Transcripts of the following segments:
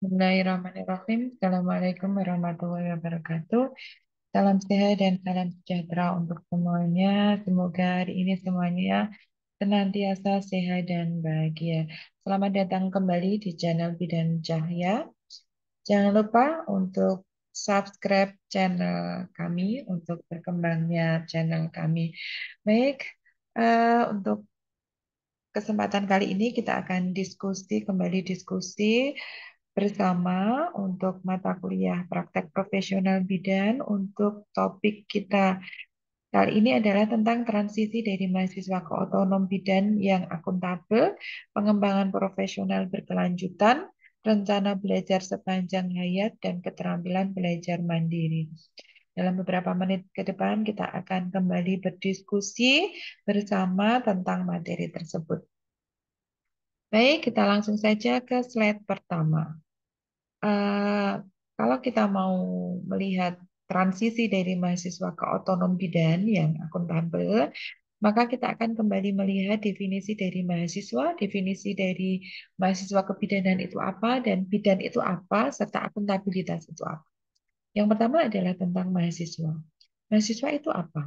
Bismillahirrahmanirrahim. Assalamualaikum warahmatullahi wabarakatuh. Salam sehat dan salam sejahtera untuk semuanya. Semoga hari ini semuanya senantiasa sehat dan bahagia. Selamat datang kembali di channel Bidan Cahya. Jangan lupa untuk subscribe channel kami untuk berkembangnya channel kami. Baik, untuk kesempatan kali ini kita akan kembali diskusi bersama untuk mata kuliah praktek profesional bidan. Untuk topik kita kali ini adalah tentang transisi dari mahasiswa ke otonom bidan yang akuntabel, pengembangan profesional berkelanjutan, rencana belajar sepanjang hayat, dan keterampilan belajar mandiri. Dalam beberapa menit ke depan kita akan kembali berdiskusi bersama tentang materi tersebut. Baik, kita langsung saja ke slide pertama. Eh, Kalau kita mau melihat transisi dari mahasiswa ke otonom bidan yang akuntabel, maka kita akan kembali melihat definisi dari mahasiswa, definisi dari mahasiswa kebidanan itu apa, dan bidan itu apa, serta akuntabilitas itu apa. Yang pertama adalah tentang mahasiswa. Mahasiswa itu apa?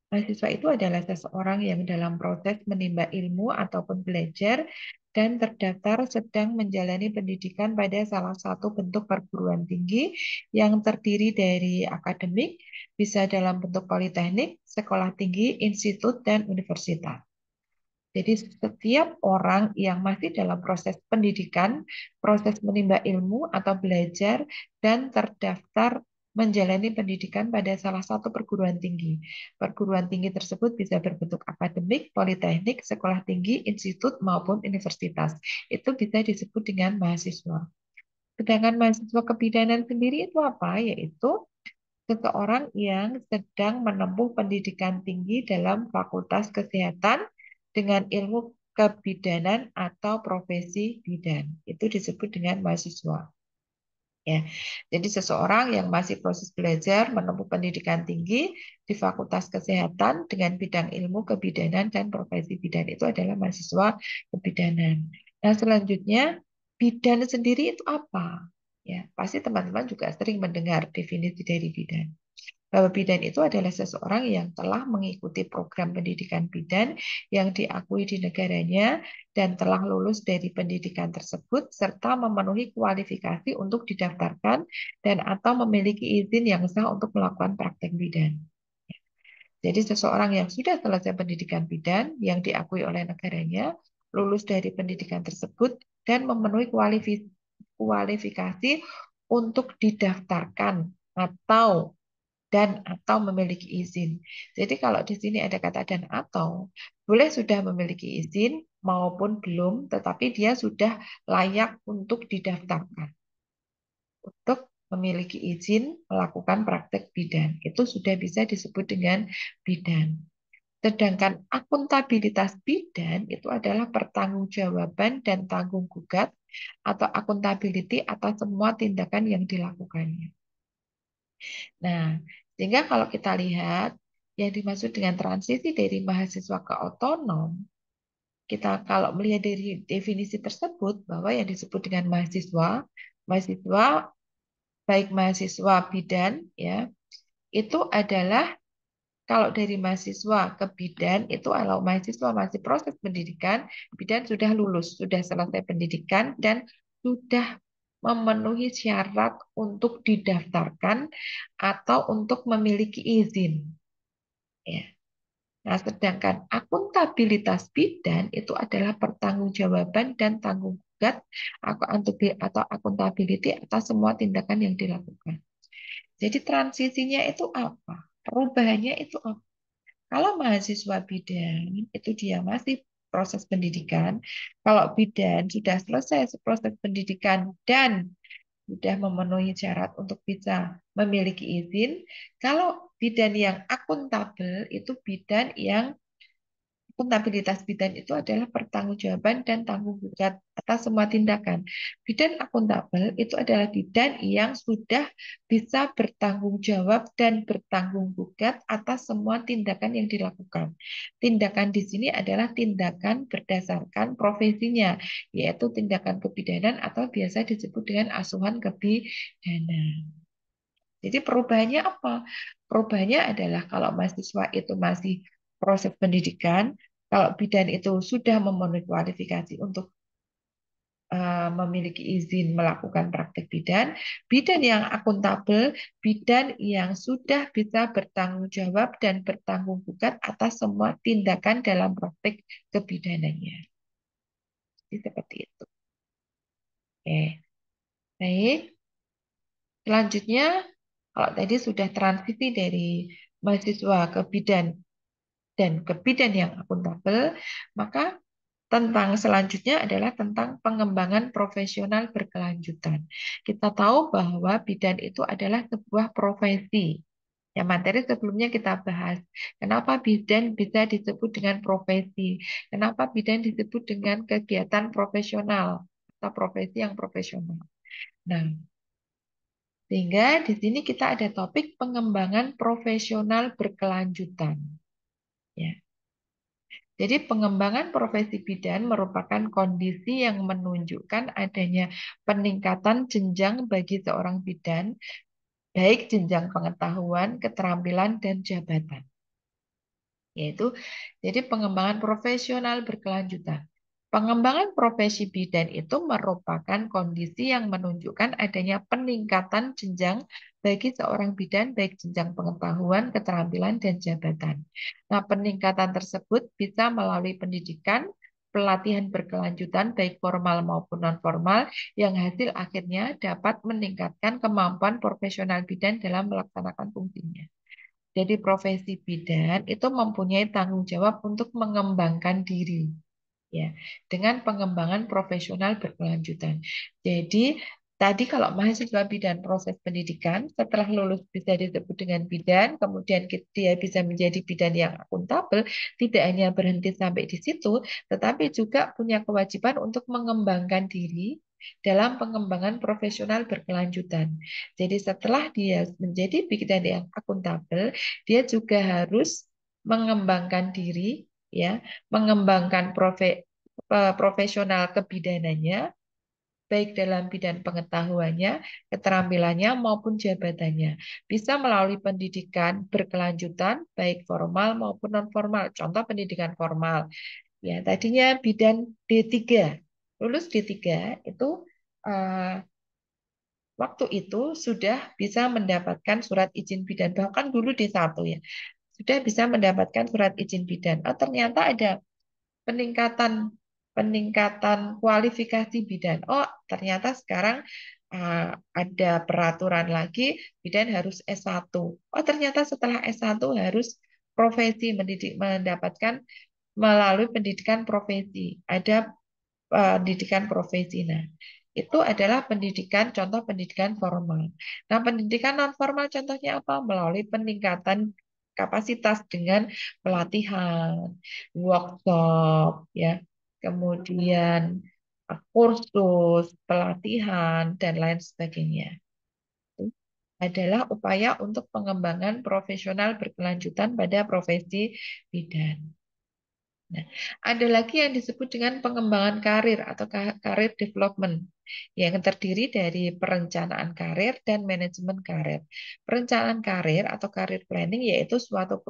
Mahasiswa itu adalah seseorang yang dalam proses menimba ilmu ataupun belajar dan terdaftar sedang menjalani pendidikan pada salah satu bentuk perguruan tinggi yang terdiri dari akademik, bisa dalam bentuk politeknik, sekolah tinggi, institut, dan universitas. Jadi setiap orang yang masih dalam proses pendidikan, proses menimba ilmu atau belajar, dan terdaftar menjalani pendidikan pada salah satu perguruan tinggi. Perguruan tinggi tersebut bisa berbentuk akademik, politeknik, sekolah tinggi, institut, maupun universitas. Itu bisa disebut dengan mahasiswa. Sedangkan mahasiswa kebidanan sendiri itu apa? Yaitu seseorang yang sedang menempuh pendidikan tinggi dalam fakultas kesehatan dengan ilmu kebidanan atau profesi bidan. Itu disebut dengan mahasiswa. Ya, jadi seseorang yang masih proses belajar menempuh pendidikan tinggi di Fakultas Kesehatan dengan bidang ilmu kebidanan dan profesi bidan itu adalah mahasiswa kebidanan. Nah, selanjutnya bidan sendiri itu apa? Ya, pasti teman-teman juga sering mendengar definisi dari bidan bahwa bidan itu adalah seseorang yang telah mengikuti program pendidikan bidan yang diakui di negaranya dan telah lulus dari pendidikan tersebut serta memenuhi kualifikasi untuk didaftarkan dan atau memiliki izin yang sah untuk melakukan praktek bidan. Jadi seseorang yang sudah selesai pendidikan bidan yang diakui oleh negaranya, lulus dari pendidikan tersebut dan memenuhi kualifikasi untuk didaftarkan atau memiliki izin. Jadi kalau di sini ada kata dan atau, boleh sudah memiliki izin maupun belum, tetapi dia sudah layak untuk didaftarkan, untuk memiliki izin melakukan praktek bidan. Itu sudah bisa disebut dengan bidan. Sedangkan akuntabilitas bidan itu adalah pertanggungjawaban dan tanggung gugat atau accountability atas semua tindakan yang dilakukannya. Nah, sehingga kalau kita lihat yang dimaksud dengan transisi dari mahasiswa ke otonom, kita kalau melihat dari definisi tersebut bahwa yang disebut dengan mahasiswa, mahasiswa baik mahasiswa bidan ya, itu adalah kalau dari mahasiswa ke bidan itu kalau mahasiswa masih proses pendidikan, bidan sudah lulus, sudah selesai pendidikan dan sudah memenuhi syarat untuk didaftarkan atau untuk memiliki izin. Ya. Nah, sedangkan akuntabilitas bidan itu adalah pertanggungjawaban dan tanggung jawab atau akuntability atas semua tindakan yang dilakukan. Jadi transisinya itu apa? Perubahannya itu apa? Kalau mahasiswa bidan itu dia masih proses pendidikan, kalau bidan sudah selesai proses pendidikan dan sudah memenuhi syarat untuk bisa memiliki izin. Kalau bidan yang akuntabel itu bidan yang akuntabilitas bidan itu adalah pertanggungjawaban dan tanggung jawab atas semua tindakan. Bidan akuntabel itu adalah bidan yang sudah bisa bertanggung jawab dan bertanggung jawab atas semua tindakan yang dilakukan. Tindakan di sini adalah tindakan berdasarkan profesinya, yaitu tindakan kebidanan atau biasa disebut dengan asuhan kebidanan. Jadi perubahannya apa? Perubahannya adalah kalau mahasiswa itu masih proses pendidikan, kalau bidan itu sudah memenuhi kualifikasi untuk memiliki izin melakukan praktik bidan, bidan yang akuntabel, bidan yang sudah bisa bertanggung jawab dan bertanggung jawab atas semua tindakan dalam praktik kebidanannya. Jadi seperti itu. Oke, baik. Selanjutnya, kalau tadi sudah transisi dari mahasiswa ke bidan dan ke bidan yang akuntabel, maka tentang selanjutnya adalah tentang pengembangan profesional berkelanjutan. Kita tahu bahwa bidan itu adalah sebuah profesi. Ya, materi sebelumnya kita bahas. Kenapa bidan bisa disebut dengan profesi? Kenapa bidan disebut dengan kegiatan profesional atau profesi yang profesional? Nah, sehingga di sini kita ada topik pengembangan profesional berkelanjutan. Ya. Jadi pengembangan profesi bidan merupakan kondisi yang menunjukkan adanya peningkatan jenjang bagi seorang bidan, baik jenjang pengetahuan, keterampilan, dan jabatan. Yaitu jadi pengembangan profesional berkelanjutan. Pengembangan profesi bidan itu merupakan kondisi yang menunjukkan adanya peningkatan jenjang bagi seorang bidan baik jenjang pengetahuan, keterampilan, dan jabatan. Nah, peningkatan tersebut bisa melalui pendidikan, pelatihan berkelanjutan baik formal maupun non-formal yang hasil akhirnya dapat meningkatkan kemampuan profesional bidan dalam melaksanakan fungsinya. Jadi profesi bidan itu mempunyai tanggung jawab untuk mengembangkan diri ya dengan pengembangan profesional berkelanjutan. Jadi tadi kalau mahasiswa bidan proses pendidikan setelah lulus bisa disebut dengan bidan, kemudian dia bisa menjadi bidan yang akuntabel, tidak hanya berhenti sampai di situ, tetapi juga punya kewajiban untuk mengembangkan diri dalam pengembangan profesional berkelanjutan. Jadi setelah dia menjadi bidan yang akuntabel, dia juga harus mengembangkan diri ya, mengembangkan profesional kebidanannya, baik dalam bidang pengetahuannya, keterampilannya, maupun jabatannya. Bisa melalui pendidikan berkelanjutan, baik formal maupun non-formal. Contoh pendidikan formal. Ya, tadinya bidan D3. Lulus D3 itu eh, waktu itu sudah bisa mendapatkan surat izin bidan. Bahkan dulu D1 ya. Sudah bisa mendapatkan surat izin bidan. Oh, ternyata ada peningkatan peningkatan kualifikasi bidan. Oh, ternyata sekarang ada peraturan lagi bidan harus S1. Oh, ternyata setelah S1 harus profesi mendapatkan melalui pendidikan profesi. Ada pendidikan profesi. Nah, itu adalah pendidikan contoh pendidikan formal. Nah, pendidikan non formal contohnya apa? Melalui peningkatan kapasitas dengan pelatihan, workshop, ya, kemudian kursus, pelatihan, dan lain sebagainya. Itu adalah upaya untuk pengembangan profesional berkelanjutan pada profesi bidan. Nah, ada lagi yang disebut dengan pengembangan karir atau karir development yang terdiri dari perencanaan karir dan manajemen karir. Perencanaan karir atau karir planning yaitu suatu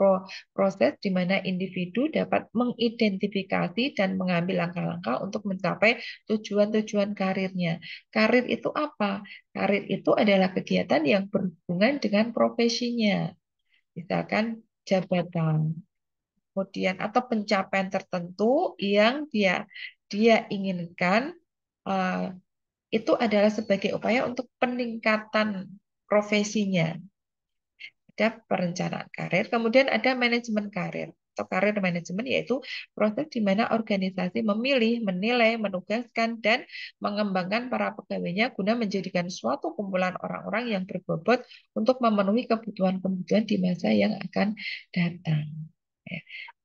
proses di mana individu dapat mengidentifikasi dan mengambil langkah-langkah untuk mencapai tujuan-tujuan karirnya. Karir itu apa? Karir itu adalah kegiatan yang berhubungan dengan profesinya. Misalkan jabatan, kemudian atau pencapaian tertentu yang dia inginkan eh, itu adalah sebagai upaya untuk peningkatan profesinya. Ada perencanaan karir, kemudian ada manajemen karir atau karir manajemen yaitu proses di mana organisasi memilih, menilai, menugaskan dan mengembangkan para pegawainya guna menjadikan suatu kumpulan orang-orang yang berbobot untuk memenuhi kebutuhan-kebutuhan di masa yang akan datang. Ya.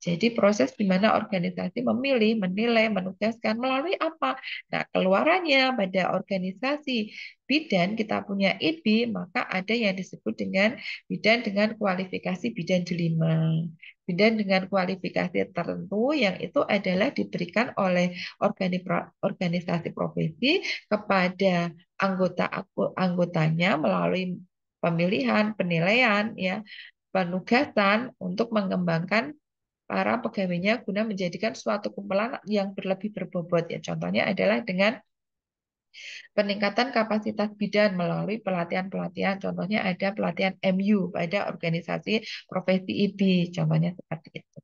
Jadi proses di mana organisasi memilih, menilai, menugaskan melalui apa? Nah, keluarannya pada organisasi bidan kita punya IB, maka ada yang disebut dengan bidan dengan kualifikasi bidan delima. Bidan dengan kualifikasi tertentu yang itu adalah diberikan oleh organisasi profesi kepada anggotanya melalui pemilihan, penilaian, ya, penugasan untuk mengembangkan para pegawainya guna menjadikan suatu kumpulan yang berlebih berbobot. Ya, contohnya adalah dengan peningkatan kapasitas bidan melalui pelatihan-pelatihan. Contohnya ada pelatihan MU pada organisasi profesi IB. Contohnya seperti itu.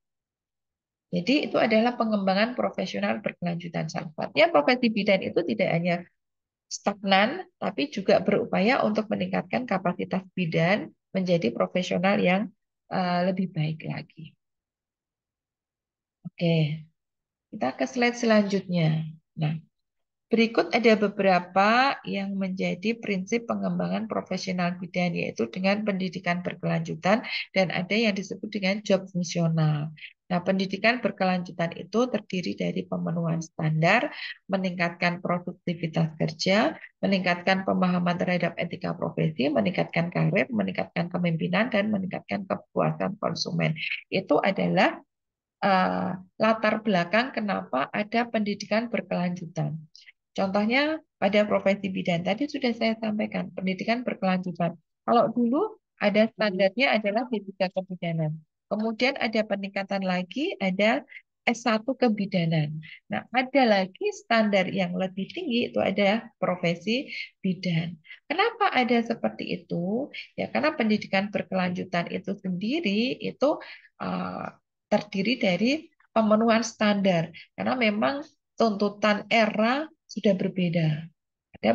Jadi itu adalah pengembangan profesional berkelanjutan. Salah satunya profesi bidan itu tidak hanya stagnan, tapi juga berupaya untuk meningkatkan kapasitas bidan menjadi profesional yang lebih baik lagi. Oke, kita ke slide selanjutnya. Nah, berikut ada beberapa yang menjadi prinsip pengembangan profesional bidan, yaitu dengan pendidikan berkelanjutan dan ada yang disebut dengan job fungsional. Nah, pendidikan berkelanjutan itu terdiri dari pemenuhan standar, meningkatkan produktivitas kerja, meningkatkan pemahaman terhadap etika profesi, meningkatkan karir, meningkatkan kepemimpinan, dan meningkatkan kepuasan konsumen. Itu adalah uh, latar belakang kenapa ada pendidikan berkelanjutan. Contohnya pada profesi bidan tadi sudah saya sampaikan pendidikan berkelanjutan. Kalau dulu ada standarnya adalah D3 kebidanan. Kemudian ada peningkatan lagi ada S1 kebidanan. Nah, ada lagi standar yang lebih tinggi itu ada profesi bidan. Kenapa ada seperti itu? Ya, karena pendidikan berkelanjutan itu sendiri itu uh, terdiri dari pemenuhan standar. Karena memang tuntutan era sudah berbeda. Ada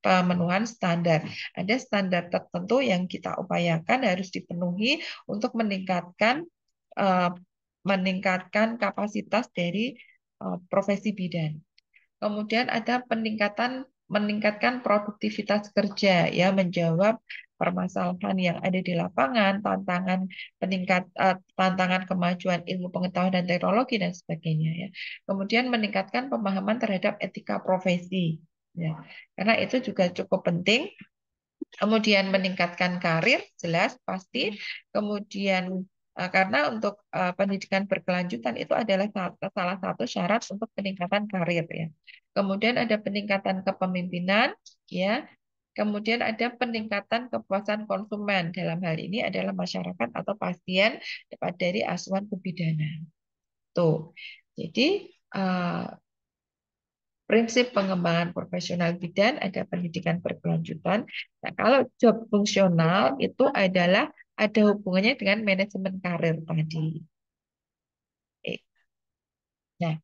pemenuhan standar. Ada standar tertentu yang kita upayakan harus dipenuhi untuk eh, meningkatkan kapasitas dari profesi bidan. Kemudian ada meningkatkan produktivitas kerja, ya, menjawab permasalahan yang ada di lapangan, tantangan kemajuan ilmu pengetahuan dan teknologi dan sebagainya, ya. Kemudian meningkatkan pemahaman terhadap etika profesi, ya. Karena itu juga cukup penting. Kemudian meningkatkan karir, jelas pasti. Kemudian karena untuk pendidikan berkelanjutan itu adalah salah satu syarat untuk peningkatan karir, ya. Kemudian ada peningkatan kepemimpinan, ya. Kemudian ada peningkatan kepuasan konsumen. Dalam hal ini adalah masyarakat atau pasien dari asuhan kebidanan. Tuh. Jadi eh, prinsip pengembangan profesional bidan ada pendidikan berkelanjutan. Nah, kalau job fungsional itu adalah ada hubungannya dengan manajemen karir tadi. Nah,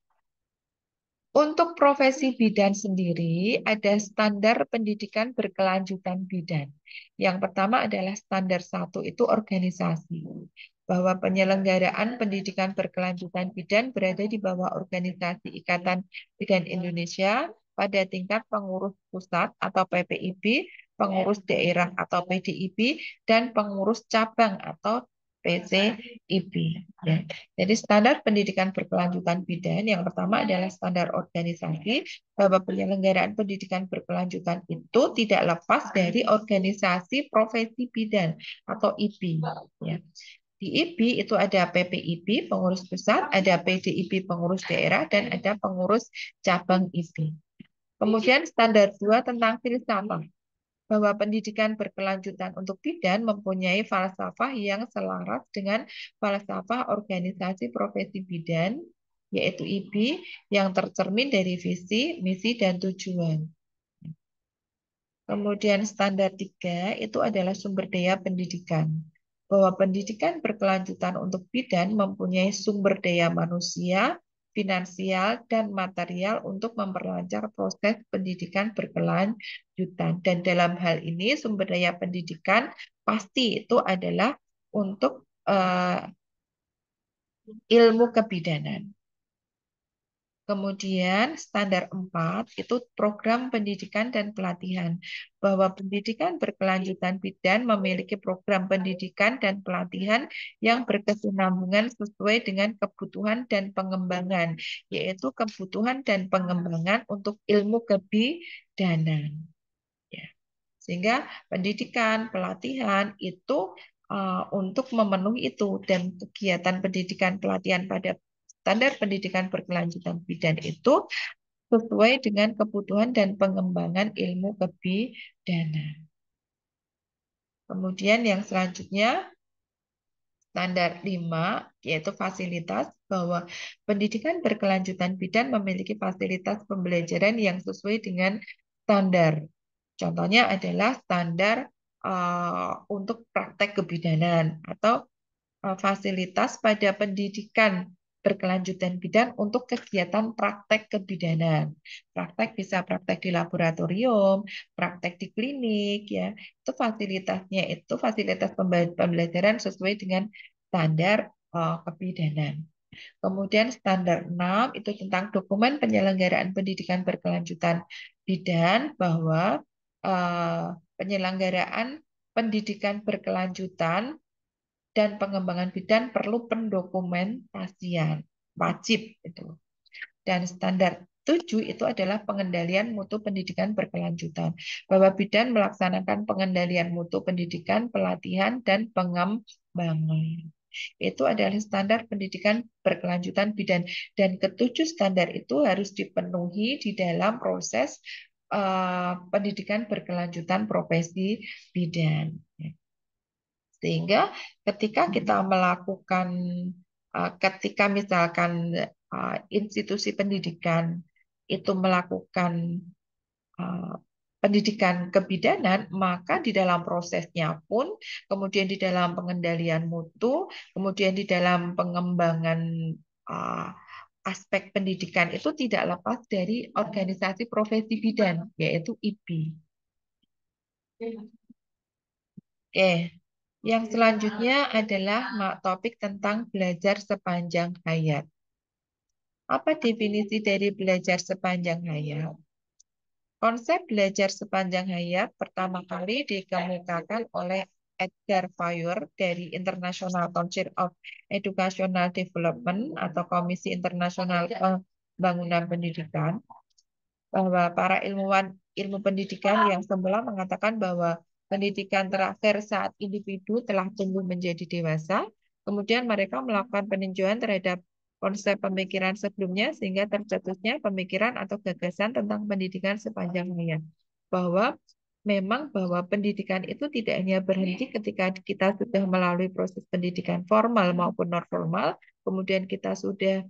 untuk profesi bidan sendiri ada standar pendidikan berkelanjutan bidan. Yang pertama adalah standar 1 itu organisasi. Bahwa penyelenggaraan pendidikan berkelanjutan bidan berada di bawah organisasi Ikatan Bidan Indonesia pada tingkat pengurus pusat atau PPIB, pengurus daerah atau PDIB, dan pengurus cabang atau PCIB. Ya. Jadi standar pendidikan berkelanjutan bidan yang pertama adalah standar organisasi, bahwa penyelenggaraan pendidikan berkelanjutan itu tidak lepas dari organisasi profesi bidan atau IB. Ya. Di IB itu ada PPIB, pengurus pusat, ada PDIB, pengurus daerah, dan ada pengurus cabang IB. Kemudian standar 2 tentang filsafat, bahwa pendidikan berkelanjutan untuk bidan mempunyai falsafah yang selaras dengan falsafah organisasi profesi bidan, yaitu IB, yang tercermin dari visi, misi, dan tujuan. Kemudian standar 3 itu adalah sumber daya pendidikan. Bahwa pendidikan berkelanjutan untuk bidan mempunyai sumber daya manusia, finansial, dan material untuk memperlancar proses pendidikan berkelanjutan. Dan dalam hal ini sumber daya pendidikan pasti itu adalah untuk uh, ilmu kebidanan. Kemudian standar 4 itu program pendidikan dan pelatihan. Bahwa pendidikan berkelanjutan bidan memiliki program pendidikan dan pelatihan yang berkesinambungan sesuai dengan kebutuhan dan pengembangan, yaitu kebutuhan dan pengembangan untuk ilmu kebidanan. Ya. Sehingga pendidikan, pelatihan itu untuk memenuhi itu, dan kegiatan pendidikan pelatihan pada standar pendidikan berkelanjutan bidan itu sesuai dengan kebutuhan dan pengembangan ilmu kebidanan. Kemudian yang selanjutnya standar 5 yaitu fasilitas, bahwa pendidikan berkelanjutan bidan memiliki fasilitas pembelajaran yang sesuai dengan standar. Contohnya adalah standar untuk praktek kebidanan atau fasilitas pada pendidikan berkelanjutan bidan untuk kegiatan praktek kebidanan. Praktek bisa praktek di laboratorium, praktek di klinik, ya. Itu fasilitasnya itu fasilitas pembelajaran sesuai dengan standar kebidanan. Kemudian standar 6 itu tentang dokumen penyelenggaraan pendidikan berkelanjutan bidan, bahwa penyelenggaraan pendidikan berkelanjutan dan pengembangan bidan perlu pendokumentasian wajib itu. Dan standar 7 itu adalah pengendalian mutu pendidikan berkelanjutan, bahwa bidan melaksanakan pengendalian mutu pendidikan, pelatihan, dan pengembangan. Itu adalah standar pendidikan berkelanjutan bidan. Dan ketujuh standar itu harus dipenuhi di dalam proses pendidikan berkelanjutan profesi bidan. Sehingga ketika kita melakukan, ketika misalkan institusi pendidikan itu melakukan uh, pendidikan kebidanan, maka di dalam prosesnya pun, kemudian di dalam pengendalian mutu, kemudian di dalam pengembangan uh, aspek pendidikan itu tidak lepas dari organisasi profesi bidan, yaitu IPI. Oke, yang selanjutnya adalah topik tentang belajar sepanjang hayat. Apa definisi dari belajar sepanjang hayat? Konsep belajar sepanjang hayat pertama kali dikemukakan oleh Edgar Fayur dari International Council of Educational Development atau Komisi Internasional Pembangunan Pendidikan, bahwa para ilmuwan ilmu pendidikan yang semula mengatakan bahwa pendidikan terakhir saat individu telah tumbuh menjadi dewasa, kemudian mereka melakukan peninjauan terhadap konsep pemikiran sebelumnya sehingga tercetusnya pemikiran atau gagasan tentang pendidikan sepanjang hayat. Bahwa memang bahwa pendidikan itu tidak hanya berhenti ketika kita sudah melalui proses pendidikan formal maupun non formal, kemudian kita sudah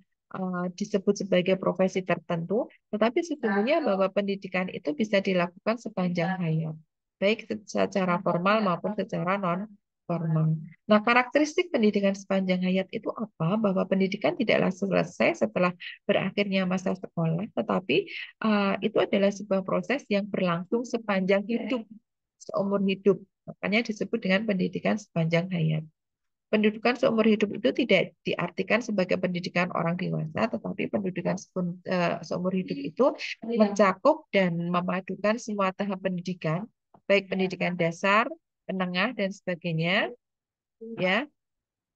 disebut sebagai profesi tertentu, tetapi sesungguhnya bahwa pendidikan itu bisa dilakukan sepanjang hayat, baik secara formal maupun secara non formal. Nah, karakteristik pendidikan sepanjang hayat itu apa? Bahwa pendidikan tidaklah selesai setelah berakhirnya masa sekolah, tetapi itu adalah sebuah proses yang berlangsung sepanjang hidup, seumur hidup. Makanya disebut dengan pendidikan sepanjang hayat. Pendidikan seumur hidup itu tidak diartikan sebagai pendidikan orang dewasa, tetapi pendidikan seumur hidup itu mencakup dan memadukan semua tahap pendidikan, baik pendidikan dasar, menengah, dan sebagainya, ya.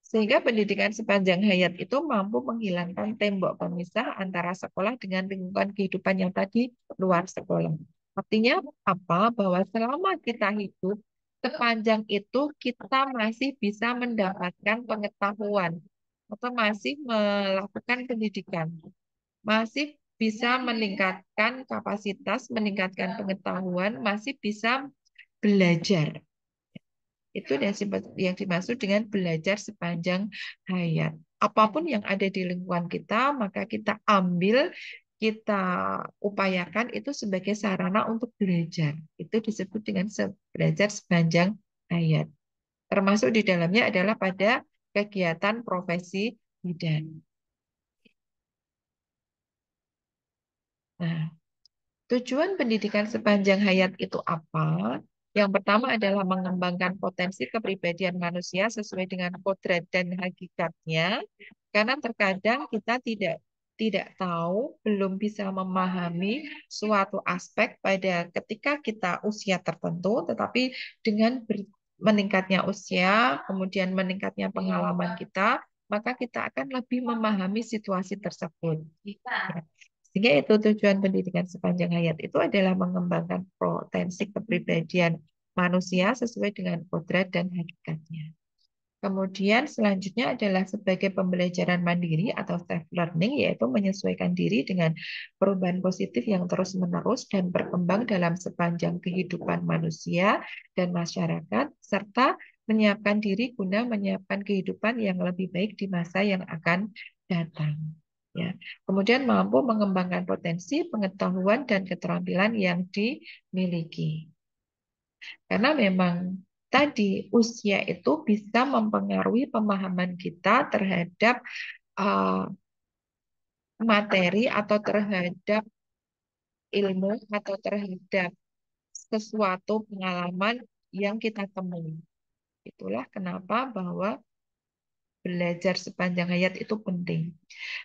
Sehingga pendidikan sepanjang hayat itu mampu menghilangkan tembok pemisah antara sekolah dengan lingkungan kehidupan yang tadi luar sekolah. Artinya apa? Bahwa selama kita hidup, sepanjang itu kita masih bisa mendapatkan pengetahuan atau masih melakukan pendidikan, masih bisa meningkatkan kapasitas, meningkatkan pengetahuan, masih bisa belajar. Itu yang dimaksud dengan belajar sepanjang hayat. Apapun yang ada di lingkungan kita, maka kita ambil, kita upayakan itu sebagai sarana untuk belajar. Itu disebut dengan belajar sepanjang hayat. Termasuk di dalamnya adalah pada kegiatan profesi bidan. Nah, tujuan pendidikan sepanjang hayat itu apa? Yang pertama adalah mengembangkan potensi kepribadian manusia sesuai dengan kodrat dan hakikatnya, karena terkadang kita tidak tidak tahu, belum bisa memahami suatu aspek pada ketika kita usia tertentu, tetapi dengan meningkatnya usia, kemudian meningkatnya pengalaman kita, maka kita akan lebih memahami situasi tersebut. Ya. Sehingga itu tujuan pendidikan sepanjang hayat itu adalah mengembangkan potensi kepribadian manusia sesuai dengan kodrat dan hakikatnya. Kemudian selanjutnya adalah sebagai pembelajaran mandiri atau self learning, yaitu menyesuaikan diri dengan perubahan positif yang terus-menerus dan berkembang dalam sepanjang kehidupan manusia dan masyarakat, serta menyiapkan diri guna menyiapkan kehidupan yang lebih baik di masa yang akan datang. Ya. Kemudian mampu mengembangkan potensi, pengetahuan, dan keterampilan yang dimiliki. Karena memang tadi usia itu bisa mempengaruhi pemahaman kita terhadap uh, materi atau terhadap ilmu atau terhadap sesuatu pengalaman yang kita temui. Itulah kenapa bahwa belajar sepanjang hayat itu penting.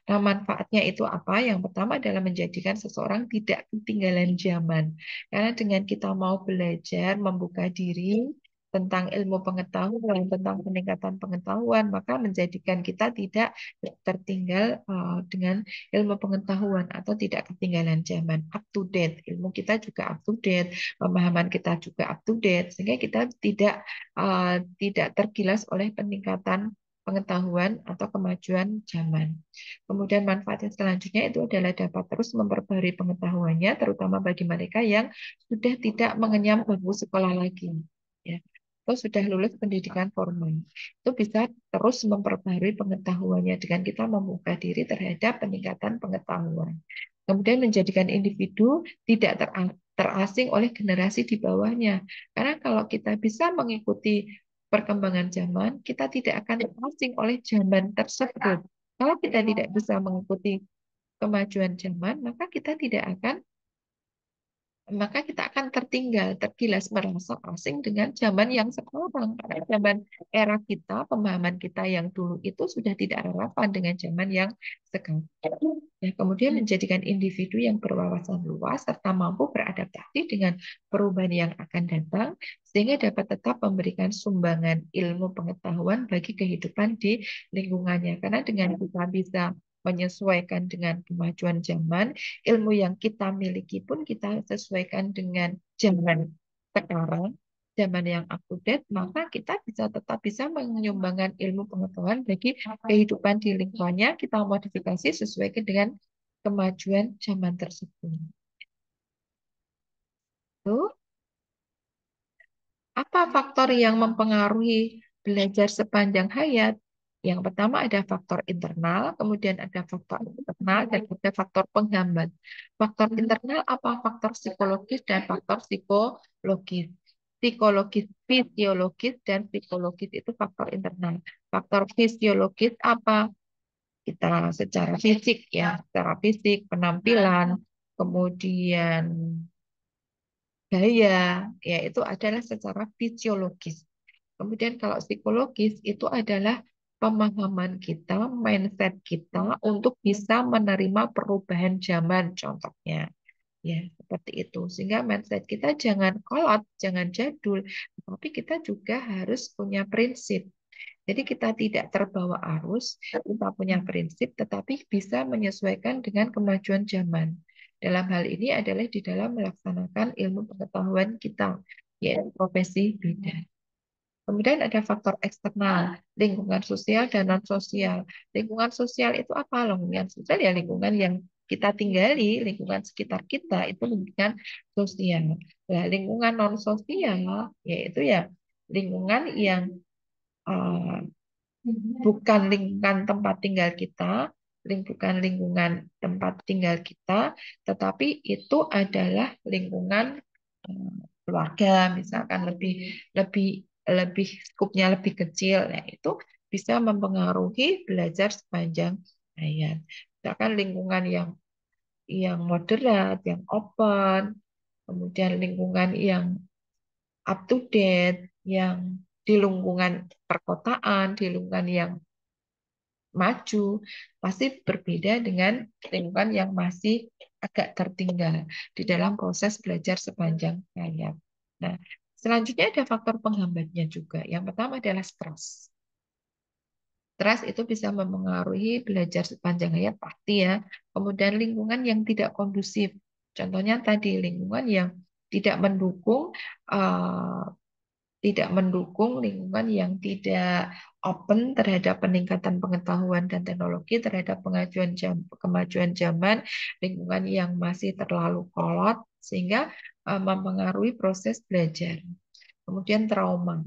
Nah, manfaatnya itu apa? Yang pertama adalah menjadikan seseorang tidak ketinggalan zaman. Karena dengan kita mau belajar, membuka diri tentang ilmu pengetahuan, tentang peningkatan pengetahuan, maka menjadikan kita tidak tertinggal dengan ilmu pengetahuan atau tidak ketinggalan zaman. Up to date. Ilmu kita juga up to date, pemahaman kita juga up to date, sehingga kita tidak tergilas oleh peningkatan pengetahuan atau kemajuan zaman. Kemudian manfaat yang selanjutnya itu adalah dapat terus memperbarui pengetahuannya, terutama bagi mereka yang sudah tidak mengenyam bangku sekolah lagi, ya, atau sudah lulus pendidikan formal. Itu bisa terus memperbarui pengetahuannya dengan kita membuka diri terhadap peningkatan pengetahuan. Kemudian menjadikan individu tidak terasing oleh generasi di bawahnya. Karena kalau kita bisa mengikuti perkembangan zaman, kita tidak akan terasing oleh zaman tersebut. Kalau kita tidak bisa mengikuti kemajuan zaman, maka kita akan tertinggal, tergilas merasa asing dengan zaman yang sekarang. Karena zaman era kita, pemahaman kita yang dulu itu sudah tidak relevan dengan zaman yang sekarang. Ya, kemudian menjadikan individu yang berwawasan luas serta mampu beradaptasi dengan perubahan yang akan datang, sehingga dapat tetap memberikan sumbangan ilmu pengetahuan bagi kehidupan di lingkungannya. Karena dengan kita bisa menyesuaikan dengan kemajuan zaman, ilmu yang kita miliki pun kita sesuaikan dengan zaman sekarang, zaman yang up to date, maka kita tetap bisa menyumbangkan ilmu pengetahuan bagi kehidupan di lingkungannya, kita modifikasi sesuai dengan kemajuan zaman tersebut. Tuh, apa faktor yang mempengaruhi belajar sepanjang hayat? Yang pertama ada faktor internal, kemudian ada faktor eksternal, dan ada faktor penghambat. Faktor internal apa? Faktor psikologis dan faktor psikologis. Psikologis, fisiologis, dan psikologis itu faktor internal. Faktor fisiologis apa? Kita secara fisik ya, secara fisik, penampilan, kemudian gaya, ya itu adalah secara fisiologis. Kemudian kalau psikologis itu adalah pemahaman kita, mindset kita untuk bisa menerima perubahan zaman contohnya. Ya, seperti itu. Sehingga mindset kita jangan kolot, jangan jadul, tapi kita juga harus punya prinsip. Jadi kita tidak terbawa arus, kita punya prinsip, tetapi bisa menyesuaikan dengan kemajuan zaman. Dalam hal ini adalah di dalam melaksanakan ilmu pengetahuan kita, yaitu profesi bidang. Kemudian ada faktor eksternal, lingkungan sosial dan non-sosial. Lingkungan sosial itu apa? Lingkungan sosial ya lingkungan yang kita tinggali, lingkungan sekitar kita itu lingkungan sosial. Nah, lingkungan non-sosial yaitu ya lingkungan yang uh, bukan lingkungan tempat tinggal kita, bukan lingkungan tempat tinggal kita, tetapi itu adalah lingkungan eh, keluarga, misalkan lebih lebih lebih skupnya lebih kecil, ya itu bisa mempengaruhi belajar sepanjang hayat. Misalkan lingkungan yang moderat, yang open, kemudian lingkungan yang up to date, yang di lingkungan perkotaan, di lingkungan yang maju, pasti berbeda dengan lingkungan yang masih agak tertinggal di dalam proses belajar sepanjang hayat. Nah, selanjutnya ada faktor penghambatnya juga. Yang pertama adalah stres. Stres itu bisa mempengaruhi belajar sepanjang hayat pasti ya. Kemudian lingkungan yang tidak kondusif. Contohnya tadi lingkungan yang tidak mendukung eh, tidak mendukung lingkungan yang tidak open terhadap peningkatan pengetahuan dan teknologi, terhadap kemajuan zaman, lingkungan yang masih terlalu kolot sehingga mempengaruhi proses belajar. Kemudian trauma.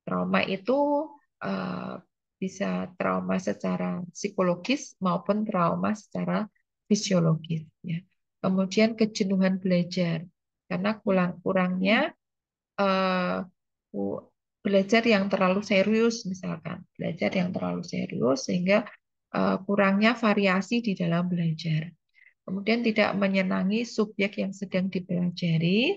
Trauma itu eh, bisa trauma secara psikologis maupun trauma secara fisiologis. Ya. Kemudian kejenuhan belajar karena kurang-kurangnya eh, belajar yang terlalu serius, misalkan belajar yang terlalu serius sehingga kurangnya variasi di dalam belajar. Kemudian tidak menyenangi subjek yang sedang dipelajari.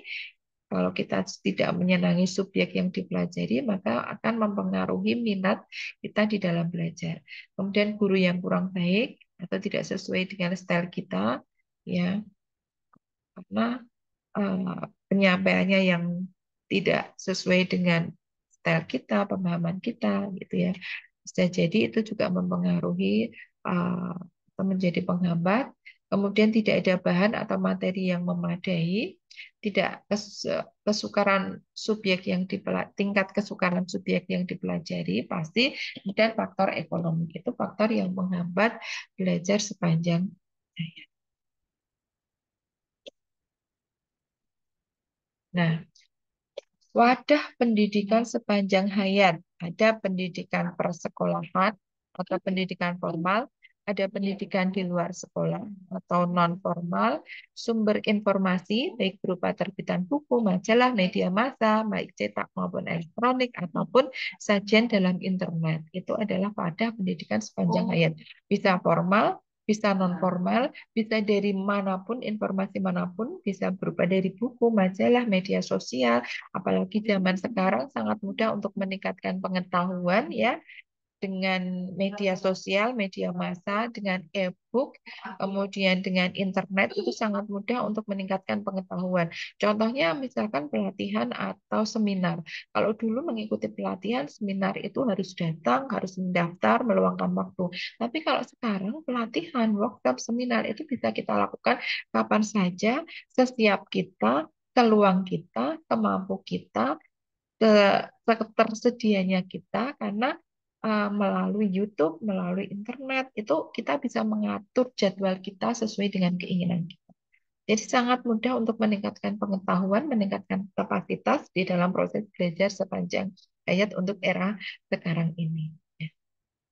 Kalau kita tidak menyenangi subjek yang dipelajari, maka akan mempengaruhi minat kita di dalam belajar. Kemudian guru yang kurang baik atau tidak sesuai dengan style kita, ya, karena penyampaiannya yang tidak sesuai dengan style kita, pemahaman kita, gitu ya. Bisa jadi itu juga mempengaruhi atau menjadi penghambat. Kemudian tidak ada bahan atau materi yang memadai, tidak kesukaran subjek yang tingkat kesukaran subjek yang dipelajari pasti, dan faktor ekonomi itu faktor yang menghambat belajar sepanjang hayat. Nah, wadah pendidikan sepanjang hayat. Ada pendidikan persekolahan atau pendidikan formal, ada pendidikan di luar sekolah atau non formal, sumber informasi baik berupa terbitan buku, majalah, media massa, baik cetak maupun elektronik ataupun sajian dalam internet. Itu adalah wadah pendidikan sepanjang hayat. Bisa formal, bisa non formal, bisa dari manapun, informasi manapun, bisa berupa dari buku, majalah, media sosial. Apalagi zaman sekarang sangat mudah untuk meningkatkan pengetahuan ya, dengan media sosial, media massa, dengan e-book, kemudian dengan internet itu sangat mudah untuk meningkatkan pengetahuan. Contohnya misalkan pelatihan atau seminar. Kalau dulu mengikuti pelatihan, seminar itu harus datang, harus mendaftar, meluangkan waktu. Tapi kalau sekarang pelatihan, workshop, seminar itu bisa kita lakukan kapan saja, sesiap kita, keluang kita, kemampu kita, ketersedianya kita, karena melalui YouTube, melalui internet itu kita bisa mengatur jadwal kita sesuai dengan keinginan kita. Jadi sangat mudah untuk meningkatkan pengetahuan, meningkatkan kapasitas di dalam proses belajar sepanjang hayat untuk era sekarang ini.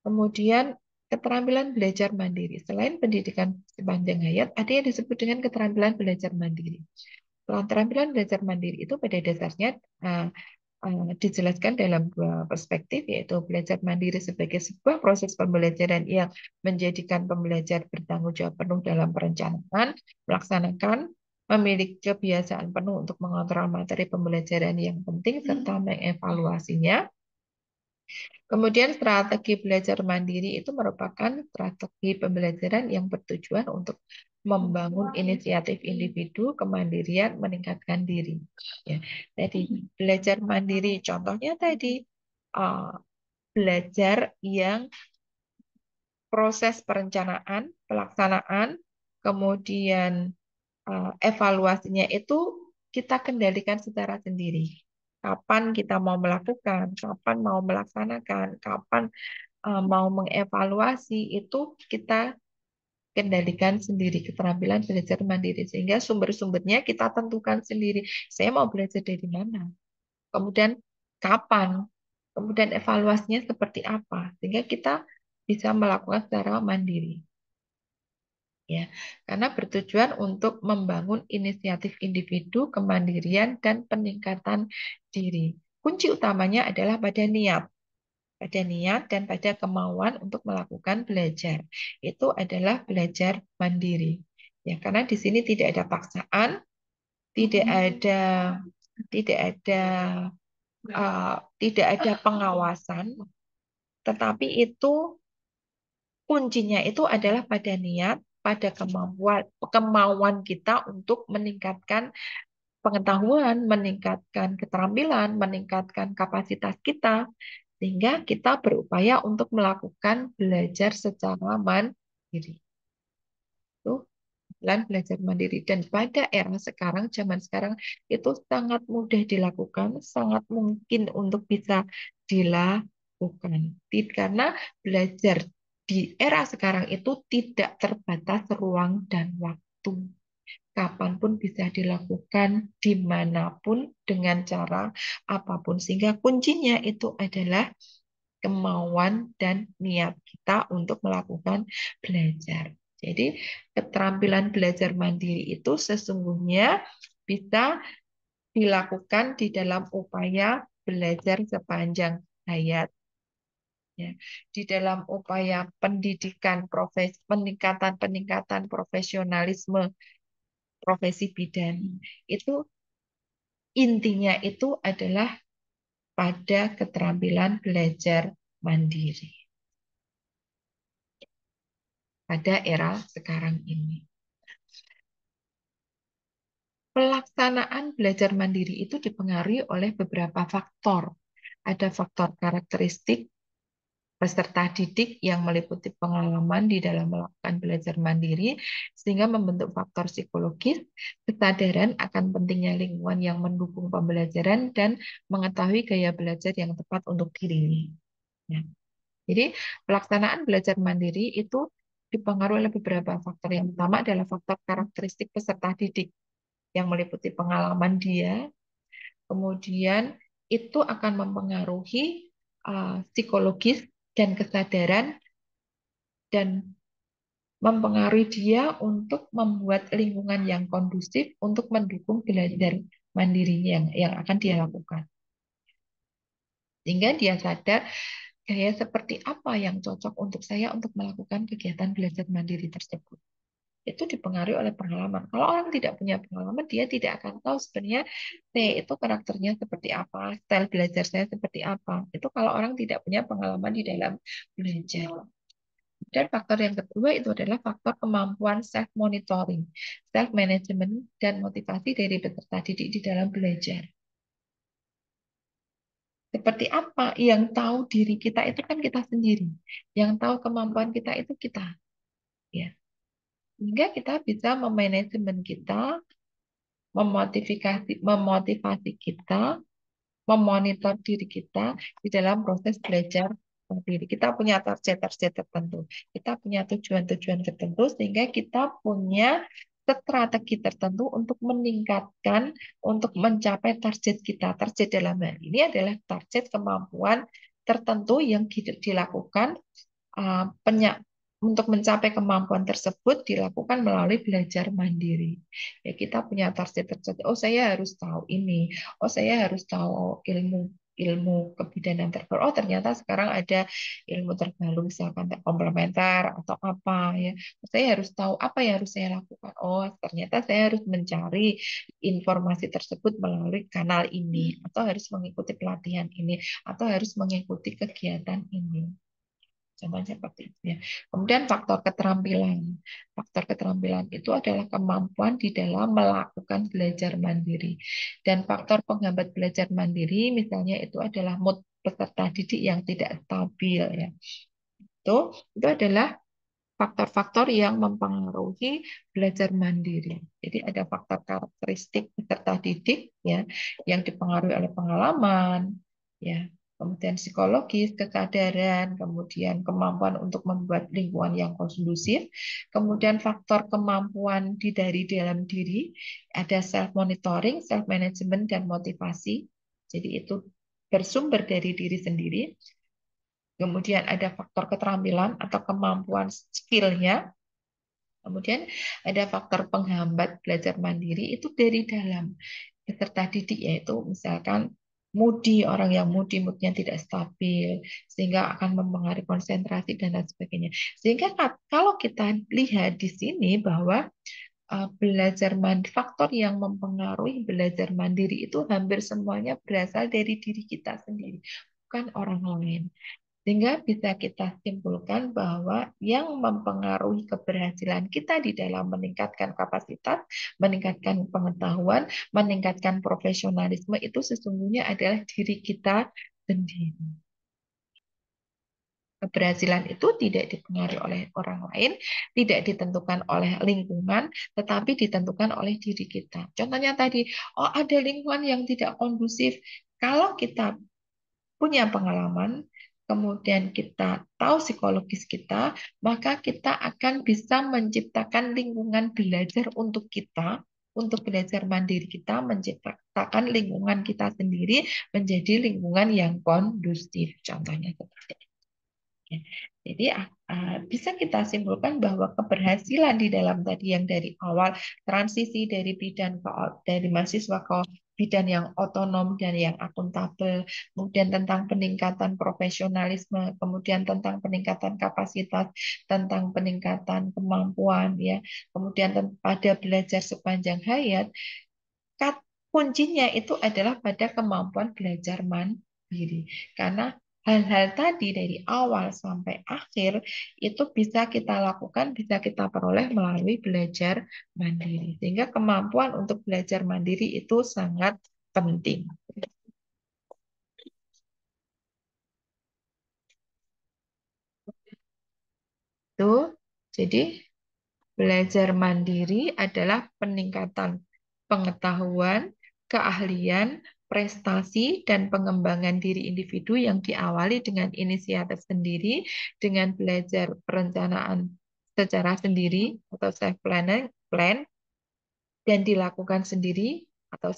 Kemudian keterampilan belajar mandiri. Selain pendidikan sepanjang hayat, ada yang disebut dengan keterampilan belajar mandiri. Keterampilan belajar mandiri itu pada dasarnya dijelaskan dalam dua perspektif, yaitu belajar mandiri sebagai sebuah proses pembelajaran yang menjadikan pembelajar bertanggung jawab penuh dalam perencanaan, melaksanakan, memiliki kebiasaan penuh untuk mengontrol materi pembelajaran yang penting, serta mengevaluasinya. Kemudian strategi belajar mandiri itu merupakan strategi pembelajaran yang bertujuan untuk membangun inisiatif individu, kemandirian, meningkatkan diri. Ya, jadi belajar mandiri, contohnya tadi uh, belajar yang proses perencanaan, pelaksanaan, kemudian evaluasinya itu kita kendalikan secara sendiri. Kapan kita mau melakukan, kapan mau melaksanakan, kapan mau mengevaluasi, itu kita kendalikan sendiri, keterampilan belajar mandiri. Sehingga sumber-sumbernya kita tentukan sendiri. Saya mau belajar dari mana, kemudian kapan, kemudian evaluasinya seperti apa. Sehingga kita bisa melakukan secara mandiri. Ya, karena bertujuan untuk membangun inisiatif individu, kemandirian, dan peningkatan diri. Kunci utamanya adalah pada niat dan pada kemauan untuk melakukan belajar. Itu adalah belajar mandiri. Ya, karena di sini tidak ada paksaan, tidak ada tidak ada tidak ada pengawasan, tetapi itu kuncinya itu adalah pada niat, pada kemauan kita untuk meningkatkan pengetahuan, meningkatkan keterampilan, meningkatkan kapasitas kita, sehingga kita berupaya untuk melakukan belajar secara mandiri. Itu dan belajar mandiri. Dan pada era sekarang, zaman sekarang, itu sangat mudah dilakukan, sangat mungkin untuk bisa dilakukan. Karena belajar di era sekarang itu tidak terbatas ruang dan waktu. Kapanpun bisa dilakukan, dimanapun, dengan cara apapun. Sehingga kuncinya itu adalah kemauan dan niat kita untuk melakukan belajar. Jadi, keterampilan belajar mandiri itu sesungguhnya bisa dilakukan di dalam upaya belajar sepanjang hayat. Ya. Di dalam upaya pendidikan peningkatan profesionalisme profesi bidan itu intinya itu adalah pada keterampilan belajar mandiri pada era sekarang ini. Pelaksanaan belajar mandiri itu dipengaruhi oleh beberapa faktor. Ada faktor karakteristik peserta didik yang meliputi pengalaman di dalam melakukan belajar mandiri, sehingga membentuk faktor psikologis, kesadaran akan pentingnya lingkungan yang mendukung pembelajaran, dan mengetahui gaya belajar yang tepat untuk diri. Ya. Jadi, pelaksanaan belajar mandiri itu dipengaruhi oleh beberapa faktor. Yang pertama adalah faktor karakteristik peserta didik yang meliputi pengalaman dia, kemudian itu akan mempengaruhi psikologis dan kesadaran dan mempengaruhi dia untuk membuat lingkungan yang kondusif untuk mendukung belajar mandirinya yang akan dia lakukan. Sehingga dia sadar gaya seperti apa yang cocok untuk saya untuk melakukan kegiatan belajar mandiri tersebut. Itu dipengaruhi oleh pengalaman. Kalau orang tidak punya pengalaman, dia tidak akan tahu sebenarnya saya itu karakternya seperti apa, style belajar saya seperti apa. Itu kalau orang tidak punya pengalaman di dalam belajar. Dan faktor yang kedua itu adalah faktor kemampuan self-monitoring, self-management, dan motivasi dari peserta didik di dalam belajar. Seperti apa? Yang tahu diri kita itu kan kita sendiri. Yang tahu kemampuan kita itu kita. Ya. Sehingga kita bisa memanajemen kita, memotivasi kita, memonitor diri kita di dalam proses belajar mandiri. Kita punya target-target tertentu, kita punya tujuan-tujuan tertentu, sehingga kita punya strategi tertentu untuk meningkatkan, untuk mencapai target kita. Target dalam hal ini adalah target kemampuan tertentu yang dilakukan untuk mencapai kemampuan tersebut dilakukan melalui belajar mandiri. Ya, kita punya target tertentu. Oh, saya harus tahu ini. Oh, saya harus tahu ilmu ilmu kebidanan terbaru. Oh, ternyata sekarang ada ilmu terbaru, misalkan komplementer atau apa ya. Saya harus tahu apa yang harus saya lakukan. Oh, ternyata saya harus mencari informasi tersebut melalui kanal ini, atau harus mengikuti pelatihan ini, atau harus mengikuti kegiatan ini. Contohnya seperti itu ya. Kemudian faktor keterampilan. Faktor keterampilan itu adalah kemampuan di dalam melakukan belajar mandiri. Dan faktor penghambat belajar mandiri misalnya itu adalah mood peserta didik yang tidak stabil ya. Itu adalah faktor-faktor yang mempengaruhi belajar mandiri. Jadi ada faktor karakteristik peserta didik ya yang dipengaruhi oleh pengalaman ya, kemudian psikologis, kesadaran, kemudian kemampuan untuk membuat lingkungan yang kondusif, kemudian faktor kemampuan dari dalam diri, ada self monitoring, self management dan motivasi. Jadi itu bersumber dari diri sendiri. Kemudian ada faktor keterampilan atau kemampuan skillnya. Kemudian ada faktor penghambat belajar mandiri itu dari dalam peserta didik, yaitu misalkan moody, orang yang moody, moodnya tidak stabil, sehingga akan mempengaruhi konsentrasi dan lain sebagainya. Sehingga kalau kita lihat di sini bahwa belajar mandiri, faktor yang mempengaruhi belajar mandiri itu hampir semuanya berasal dari diri kita sendiri, bukan orang lain. Sehingga bisa kita simpulkan bahwa yang mempengaruhi keberhasilan kita di dalam meningkatkan kapasitas, meningkatkan pengetahuan, meningkatkan profesionalisme itu sesungguhnya adalah diri kita sendiri. Keberhasilan itu tidak dipengaruhi oleh orang lain, tidak ditentukan oleh lingkungan, tetapi ditentukan oleh diri kita. Contohnya tadi, oh ada lingkungan yang tidak kondusif. Kalau kita punya pengalaman, kemudian kita tahu psikologis kita, maka kita akan bisa menciptakan lingkungan belajar untuk kita, untuk belajar mandiri kita, menciptakan lingkungan kita sendiri menjadi lingkungan yang kondusif. Contohnya seperti itu. Ya. Jadi bisa kita simpulkan bahwa keberhasilan di dalam tadi yang dari awal transisi dari dari mahasiswa ke bidan yang otonom dan yang akuntabel, kemudian tentang peningkatan profesionalisme, kemudian tentang peningkatan kapasitas, tentang peningkatan kemampuan, ya, kemudian pada belajar sepanjang hayat, kuncinya itu adalah pada kemampuan belajar mandiri. Karena hal-hal tadi dari awal sampai akhir itu bisa kita lakukan, bisa kita peroleh melalui belajar mandiri. Sehingga kemampuan untuk belajar mandiri itu sangat penting. Tuh, jadi belajar mandiri adalah peningkatan pengetahuan, keahlian, prestasi, dan pengembangan diri individu yang diawali dengan inisiatif sendiri, dengan belajar perencanaan secara sendiri atau self plan, dan dilakukan sendiri atau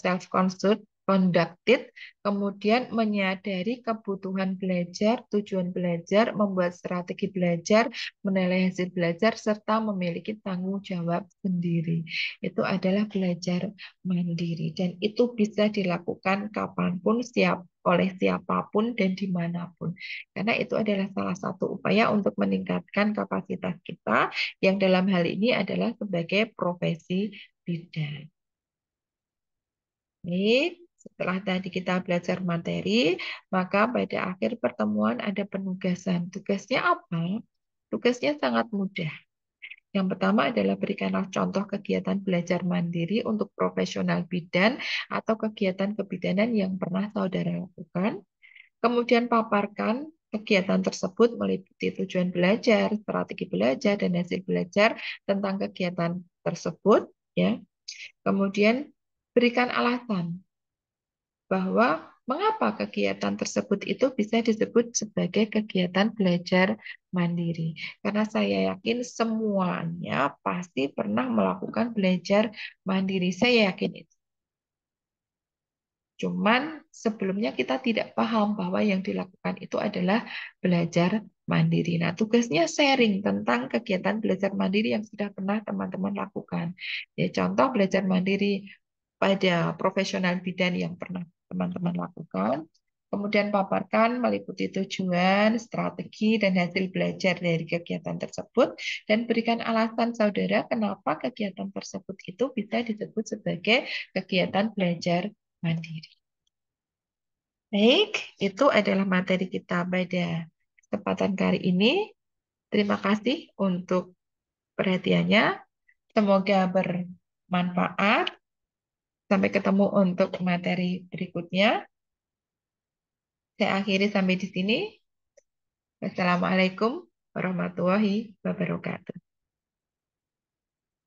conducted, kemudian menyadari kebutuhan belajar, tujuan belajar, membuat strategi belajar, menilai hasil belajar, serta memiliki tanggung jawab sendiri. Itu adalah belajar mandiri dan itu bisa dilakukan kapanpun, oleh siapapun dan dimanapun. Karena itu adalah salah satu upaya untuk meningkatkan kapasitas kita yang dalam hal ini adalah sebagai profesi bidan. Baik, setelah tadi kita belajar materi, maka pada akhir pertemuan ada penugasan. Tugasnya apa? Tugasnya sangat mudah. Yang pertama adalah berikanlah contoh kegiatan belajar mandiri untuk profesional bidan atau kegiatan kebidanan yang pernah saudara lakukan. Kemudian paparkan kegiatan tersebut meliputi tujuan belajar, strategi belajar, dan hasil belajar tentang kegiatan tersebut. Ya. Kemudian berikan alasan bahwa mengapa kegiatan tersebut itu bisa disebut sebagai kegiatan belajar mandiri. Karena saya yakin semuanya pasti pernah melakukan belajar mandiri. Saya yakin itu. Cuman sebelumnya kita tidak paham bahwa yang dilakukan itu adalah belajar mandiri. Nah, tugasnya sharing tentang kegiatan belajar mandiri yang sudah pernah teman-teman lakukan. Ya, contoh belajar mandiri pada profesional bidan yang pernah teman-teman lakukan. Kemudian paparkan meliputi tujuan, strategi, dan hasil belajar dari kegiatan tersebut, dan berikan alasan saudara kenapa kegiatan tersebut itu bisa disebut sebagai kegiatan belajar mandiri. Baik, itu adalah materi kita pada kesempatan kali ini. Terima kasih untuk perhatiannya. Semoga bermanfaat. Sampai ketemu untuk materi berikutnya. Saya akhiri sampai di sini. Wassalamualaikum warahmatullahi wabarakatuh.